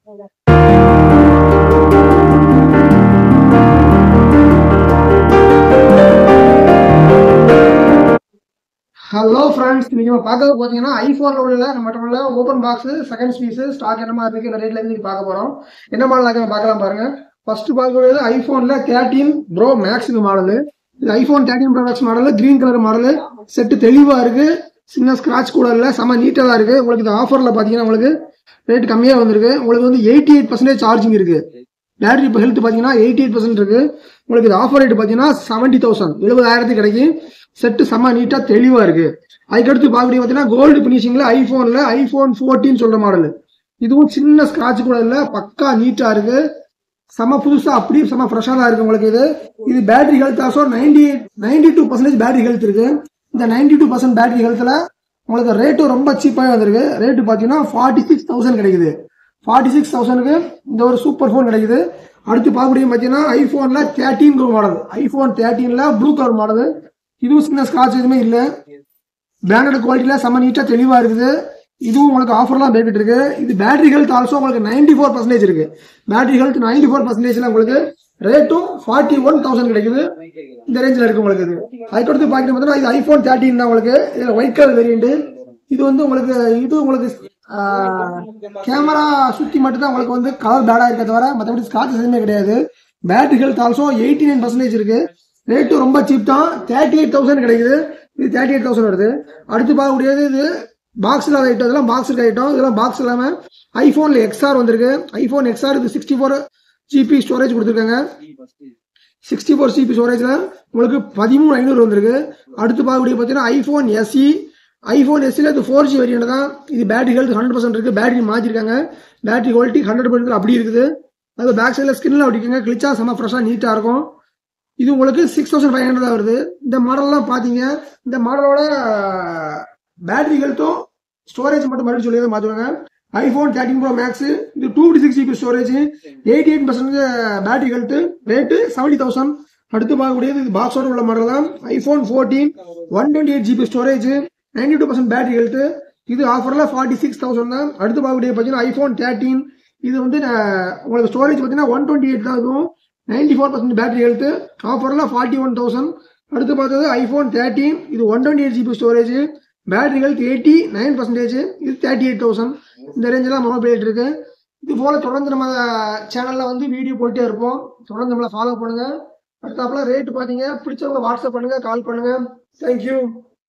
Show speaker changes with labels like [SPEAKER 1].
[SPEAKER 1] Hello friends, இன்னைக்கு நம்ம பார்க்க பார்த்தீங்கன்னா ஐஃபோனில் உள்ள நம்ம open box second piece stock என்ன மாதிரி இருக்கு, இந்த ரேட்ல இருந்து பார்க்க போறோம். என்ன மாடல் பார்க்கலாம் பாருங்க. ஃபர்ஸ்ட் பார்க்கக்கூடியது ஐஃபோன்ல 13 ப்ரோ மேக்ஸ் மாடல். இது iPhone 13 pro max model, green colour model. Set தெளிவா இருக்கு, சின்ன ஸ்கிராச் கூட இல்லை, செம நீட்டாக தான் இருக்கு. உங்களுக்கு இந்த ஆஃபர்ல பார்த்தீங்கன்னா உங்களுக்கு ரேட் கம்மியாக வந்திருக்கு. உங்களுக்கு வந்து 88% சார்ஜிங் இருக்கு. பேட்டரி இப்போ ஹெல்த் பார்த்தீங்கன்னா 88% இருக்கு. உங்களுக்கு இது ஆஃபர் ரேட் பார்த்தீங்கன்னா 70,000 70,000 கிடைக்கும். செட்டு செம்ம நீட்டா தெளிவா இருக்கு. அதுக்கடுத்து பார்க்கக்கூடிய பார்த்தீங்கன்னா கோல்டு பினிஷிங்ல ஐபோன் 14 சொல்ற மாடல். இதுவும் சின்ன ஸ்கிராட்ச் கூட இல்ல, பக்கா நீட்டா இருக்கு. செம புதுசா அப்படியே செம ஃப்ரெஷ்ஷா தான் இருக்கு உங்களுக்கு. இது பேட்டரி ஹெல்த் ஆசோ 92% பேட்டரி ஹெல்த் இருக்கு. இந்த 92% பேட்டரி ஹெல்த்ல உங்களுக்கு ரேட்டும் ரொம்ப சீப்பாக வந்திருக்கு. ரேட்டு பார்த்தீங்கன்னா 46,000 கிடைக்குது. 46,000க்கு இந்த ஒரு சூப்பர் போன் கிடைக்குது. அடுத்து பார்க்கக்கூடிய பார்த்தீங்கன்னா ஐபோன்ல 13 மாடல், ஐபோன் 13ல ப்ளூ கலர் மாடல். இதுவும் சின்ன ஸ்கிராட்ச் எதுவுமே இல்லை, பிராண்டட் குவாலிட்டியில செம்ம நீட்டா தெளிவா இருக்குது. இதுவும் உங்களுக்கு ஆஃபர்லாம் போய்கிட்டு இருக்கு. இது பேட்டரி ஹெல்த் ஆல்சோ உங்களுக்கு 94% இருக்கு. பேட்டரி ஹெல்த் 94%ல உங்களுக்கு ரேட்டும் 41,000 கிடைக்குது. இந்த ரேஞ்சில் இருக்கு உங்களுக்கு. இது அதுக்கடுத்து பாத்தீங்கன்னா இது ஐபோன் 13 தான் உங்களுக்கு. இதுல ஒயிட் கலர் வேரியன்ட். இது வந்து உங்களுக்கு கேமரா சுத்தி மட்டும் தான் உங்களுக்கு வந்து கலர் பேடா இருக்க தவிர மற்றபடி ஸ்கிராட்ச் எதுவுமே கிடையாது. பேட்டரி ஹெல்த் ஆல்சோ 89% இருக்கு. ரேட்டும் ரொம்ப சீப் தான், 38,000 கிடைக்குது. இது 38,000 வருது. அடுத்து பார்க்கக்கூடியது இது பாக்ஸ்ல ஐட்டம். இதெல்லாம் பாக்ஸ் ஐட்டம். இதெல்லாம் பாக்ஸ் இல்லாம ஐபோன்ல எக்ஸ்ஆர் வந்திருக்கு. ஐபோன் எக்ஸ்ஆர் இது 64 GB ஸ்டோரேஜ் கொடுத்துருக்காங்க. 64 GB ஸ்டோரேஜ்ல உங்களுக்கு 13,500 வந்திருக்கு. அடுத்து பார்க்கக்கூடிய பார்த்தீங்கன்னா ஐபோன் எஸ்இல இது 4G வேரியன்ட் தான். இது பேட்டரி ஹெல்த் 100% இருக்கு. பேட்டரி மாத்திருக்காங்க. பேட்டரி குவாலிட்டி 100% அப்படி இருக்குது. அது பேக் சைட்ல ஸ்கின்ல ஒட்டிக்கங்க, கிளிச்சா செம ஃப்ரெஷ்ஷா நீட்டா இருக்கும். இது உங்களுக்கு 6,500 தான் வருது. இந்த மாடல்லாம் பாத்தீங்க, இந்த மாடலோட பேட்டரி ஹெல்த்தும் ஸ்டோரேஜ் மட்டும் மறுபடியும் சொல்லி தான் மாத்துவாங்க. ஐபோன் 13 ப்ரோ மேக்ஸ் இது 256 GB storage, 88% battery health, rate 70,000. அடுத்து பார்க்கக்கூடியது இது பாக்ஸோட உள்ள மாடல் தான். IPhone 14 128 GB storage, 92% battery health. இது ஆஃபர்ல 46,000 தான். அடுத்து பார்க்கக்கூடிய பார்த்தீங்கன்னா ஐபோன் 13 இது வந்து உங்களுக்கு ஸ்டோரேஜ் பார்த்தீங்கன்னா 128 தான். இதுவும் 94% பேட்டரி ஹெல்த், ஆஃபர்ல 41,000. அடுத்து பார்த்தது ஐபோன் 13 இது 128 GB ஸ்டோரேஜ், பேட்டரி ஹெல்த் 89%, இது 38,000. இந்த ரேஞ்செல்லாம் மொபைல் இருக்கு. இது போல தொடர்ந்து நம்ம சேனல்ல வந்து வீடியோ போட்டே இருப்போம். தொடர்ந்து நம்மளை ஃபாலோ பண்ணுங்க. அடுத்தாப்புல ரேட் பாத்தீங்க, பிடிச்சவங்க வாட்ஸ்அப் பண்ணுங்க, கால் பண்ணுங்க. தேங்க்யூ.